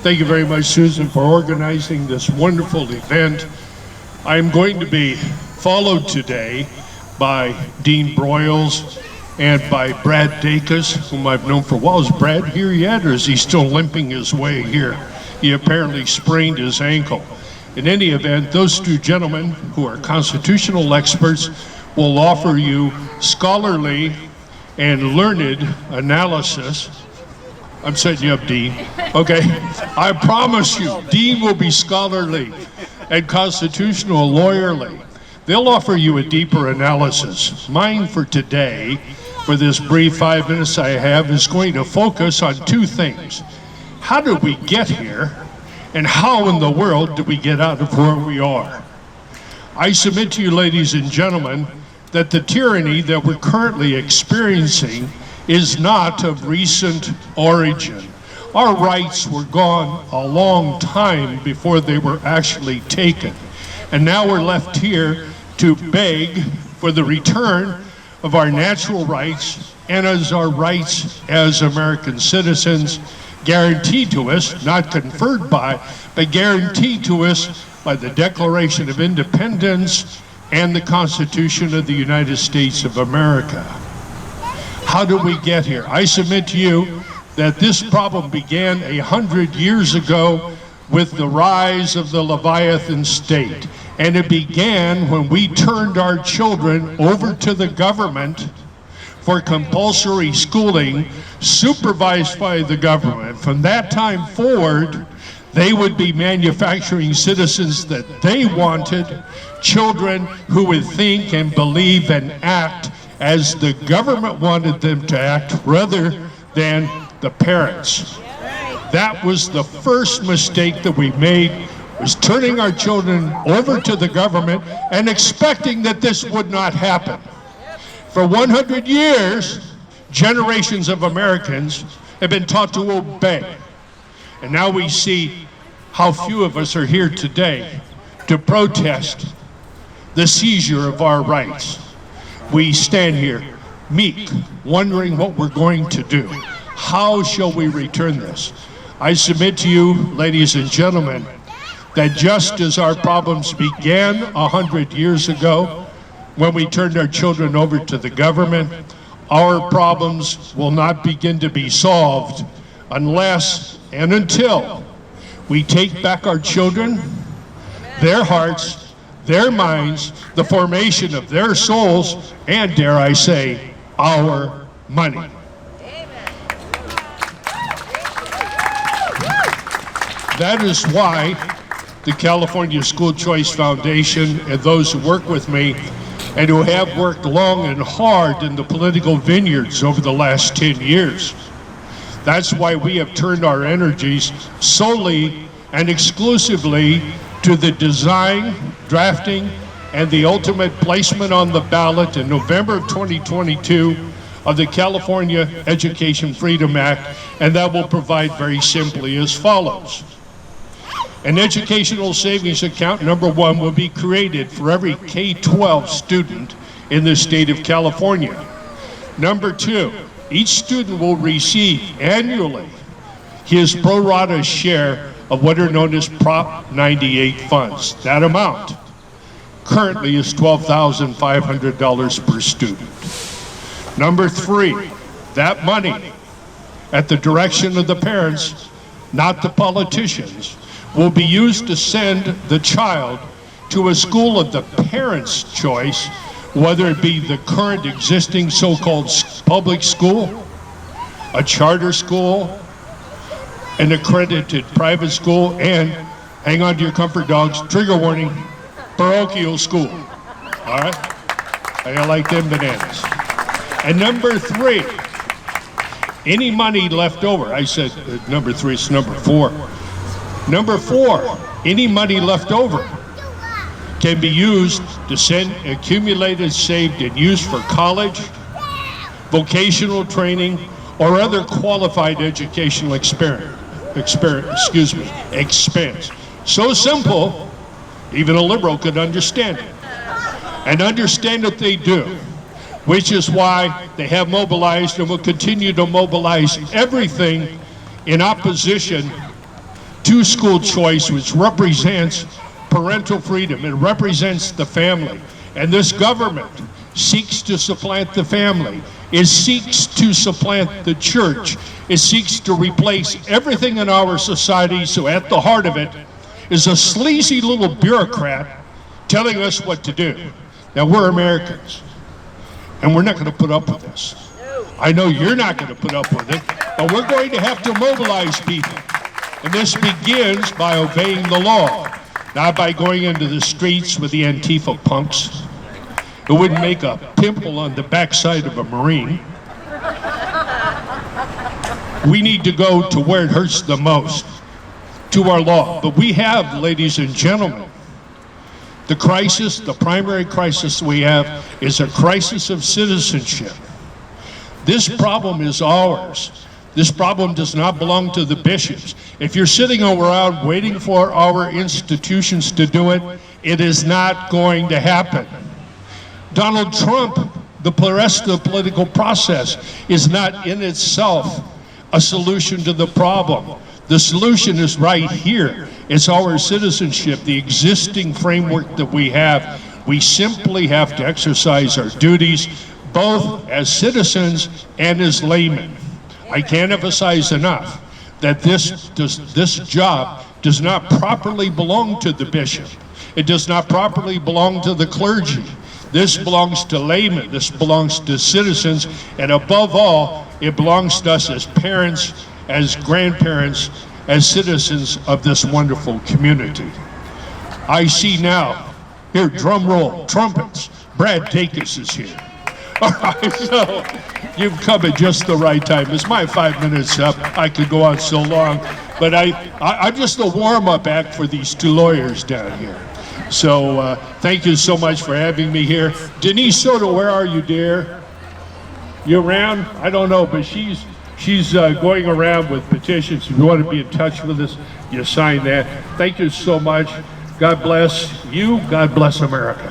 Thank you very much, Susan, for organizing this wonderful event. I'm going to be followed today by Dean Broyles and by Brad Dacus, whom I've known for a while. Is Brad here yet, or is he still limping his way here? He apparently sprained his ankle. In any event, those two gentlemen, who are constitutional experts, will offer you scholarly and learned analysis. I'm setting you up, Dean. Okay, I promise you, Dean will be scholarly and constitutional lawyerly. They'll offer you a deeper analysis. Mine for today, for this brief 5 minutes I have, is going to focus on two things. How did we get here, and how in the world did we get out of where we are? I submit to you, ladies and gentlemen, that the tyranny that we're currently experiencing is not of recent origin. Our rights were gone a long time before they were actually taken. And now we're left here to beg for the return of our natural rights and as our rights as American citizens, guaranteed to us, not conferred by, but guaranteed to us by the Declaration of Independence and the Constitution of the United States of America. How did we get here? I submit to you that this problem began 100 years ago with the rise of the Leviathan state. And it began when we turned our children over to the government for compulsory schooling, supervised by the government. From that time forward, they would be manufacturing citizens that they wanted, children who would think and believe and act as the government wanted them to act rather than the parents. That was the first mistake that we made, was turning our children over to the government and expecting that this would not happen. For 100 years, generations of Americans have been taught to obey. And now we see how few of us are here today to protest the seizure of our rights. We stand here meek, wondering what we're going to do. How shall we return this? I submit to you, ladies and gentlemen, that just as our problems began 100 years ago, when we turned our children over to the government, our problems will not begin to be solved unless and until we take back our children, their hearts, their minds, the formation of their souls, and dare I say, our money. That is why the California School Choice Foundation and those who work with me and who have worked long and hard in the political vineyards over the last 10 years. That's why we have turned our energies solely and exclusively to the design, drafting, and the ultimate placement on the ballot in November of 2022 of the California Education Freedom Act, and that will provide very simply as follows. An educational savings account, number one, will be created for every K-12 student in the state of California. Number two, each student will receive annually his pro rata share of what are known as Prop 98 funds. That amount currently is $12,500 per student. Number three, that money, at the direction of the parents, not the politicians, will be used to send the child to a school of the parents' choice, whether it be the current existing so-called public school, a charter school, an accredited private school, and, hang on to your comfort dogs, trigger warning, parochial school. All right? I like them bananas. And number three, any money left over, I said number three, it's number four. Number four, any money left over can be used to send accumulated, saved, and used for college, vocational training, or other qualified educational expense. So simple, even a liberal could understand it. And understand that they do, which is why they have mobilized and will continue to mobilize everything in opposition two-school choice, which represents parental freedom. It represents the family. And this government seeks to supplant the family. It seeks to supplant the church. It seeks to replace everything in our society, so at the heart of it is a sleazy little bureaucrat telling us what to do. Now, we're Americans, and we're not going to put up with this. I know you're not going to put up with it, but we're going to have to mobilize people. And this begins by obeying the law, not by going into the streets with the Antifa punks. It wouldn't make a pimple on the backside of a Marine. We need to go to where it hurts the most, to our law. But we have, ladies and gentlemen, the crisis, the primary crisis we have is a crisis of citizenship. This problem is ours. This problem does not belong to the bishops. If you're sitting around waiting for our institutions to do it, it is not going to happen. Donald Trump, the rest of the political process, is not in itself a solution to the problem. The solution is right here. It's our citizenship, the existing framework that we have. We simply have to exercise our duties, both as citizens and as laymen. I can't emphasize enough that this job does not properly belong to the bishop. It does not properly belong to the clergy. This belongs to laymen, this belongs to citizens, and above all, it belongs to us as parents, as grandparents, as citizens of this wonderful community. I see now, here, drum roll, trumpets, Brad Dacus is here. All right, so you've come at just the right time. It's my 5 minutes up. I could go on so long, but I'm just a warm-up act for these two lawyers down here. So thank you so much for having me here. Denise Soto, where are you, dear? You around? I don't know, but she's going around with petitions. If you want to be in touch with us, you sign that. Thank you so much. God bless you. God bless America.